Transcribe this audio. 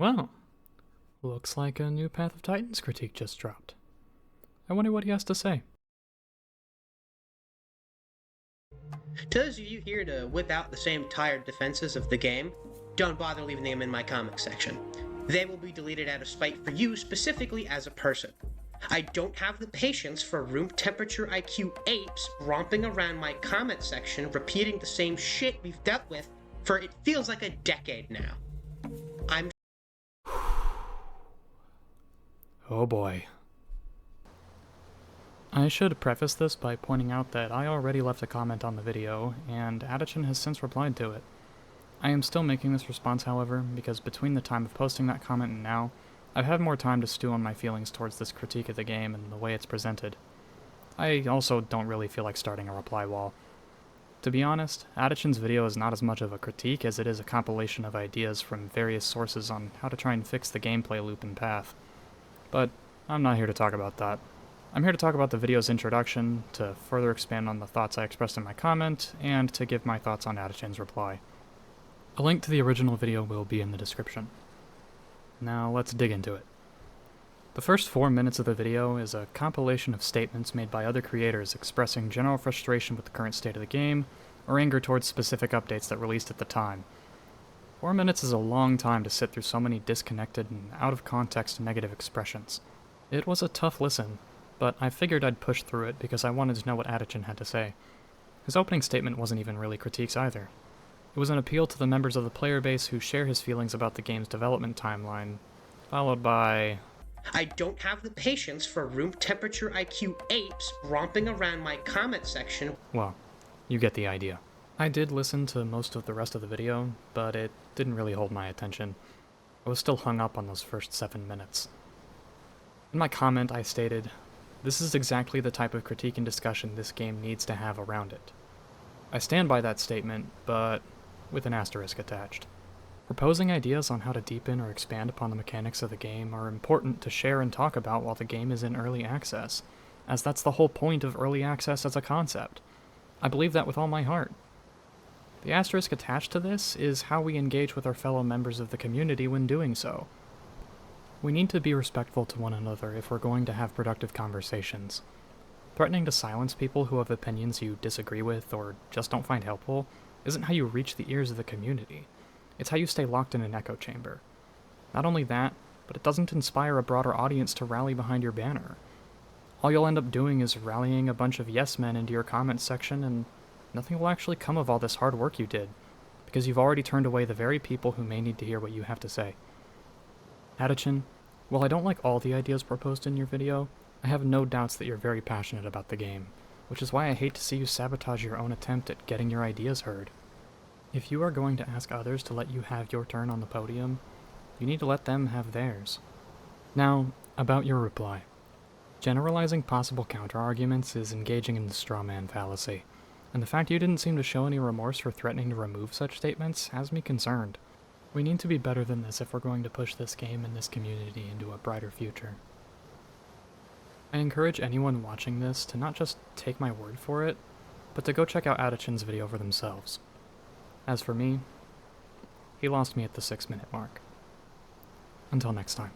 Well, looks like a new Path of Titans critique just dropped. I wonder what he has to say. To those of you here to whip out the same tired defenses of the game, don't bother leaving them in my comments section. They will be deleted out of spite for you specifically as a person. I don't have the patience for room temperature IQ apes romping around my comment section repeating the same shit we've dealt with for it feels like a decade now. I'm Oh boy. I should preface this by pointing out that I already left a comment on the video, and Adachin has since replied to it. I am still making this response, however, because between the time of posting that comment and now, I've had more time to stew on my feelings towards this critique of the game and the way it's presented. I also don't really feel like starting a reply wall. To be honest, Adachin's video is not as much of a critique as it is a compilation of ideas from various sources on how to try and fix the gameplay loop and path. But I'm not here to talk about that. I'm here to talk about the video's introduction, to further expand on the thoughts I expressed in my comment, and to give my thoughts on Adachin's reply. A link to the original video will be in the description. Now let's dig into it. The first 4 minutes of the video is a compilation of statements made by other creators expressing general frustration with the current state of the game, or anger towards specific updates that released at the time. 4 minutes is a long time to sit through so many disconnected and out-of-context negative expressions. It was a tough listen, but I figured I'd push through it because I wanted to know what Adachin had to say. His opening statement wasn't even really critiques either. It was an appeal to the members of the player base who share his feelings about the game's development timeline, followed by, I don't have the patience for room temperature IQ apes romping around my comment section. Well, you get the idea. I did listen to most of the rest of the video, but it didn't really hold my attention. I was still hung up on those first 7 minutes. In my comment, I stated, "This is exactly the type of critique and discussion this game needs to have around it." I stand by that statement, but with an asterisk attached. Proposing ideas on how to deepen or expand upon the mechanics of the game are important to share and talk about while the game is in early access, as that's the whole point of early access as a concept. I believe that with all my heart. The asterisk attached to this is how we engage with our fellow members of the community when doing so. We need to be respectful to one another if we're going to have productive conversations. Threatening to silence people who have opinions you disagree with or just don't find helpful isn't how you reach the ears of the community. It's how you stay locked in an echo chamber. Not only that, but it doesn't inspire a broader audience to rally behind your banner. All you'll end up doing is rallying a bunch of yes men into your comments section, and nothing will actually come of all this hard work you did, because you've already turned away the very people who may need to hear what you have to say. Adachin, while I don't like all the ideas proposed in your video, I have no doubts that you're very passionate about the game, which is why I hate to see you sabotage your own attempt at getting your ideas heard. If you are going to ask others to let you have your turn on the podium, you need to let them have theirs. Now, about your reply. Generalizing possible counterarguments is engaging in the straw man fallacy, and the fact you didn't seem to show any remorse for threatening to remove such statements has me concerned. We need to be better than this if we're going to push this game and this community into a brighter future. I encourage anyone watching this to not just take my word for it, but to go check out Adachin's video for themselves. As for me, he lost me at the 6-minute mark. Until next time.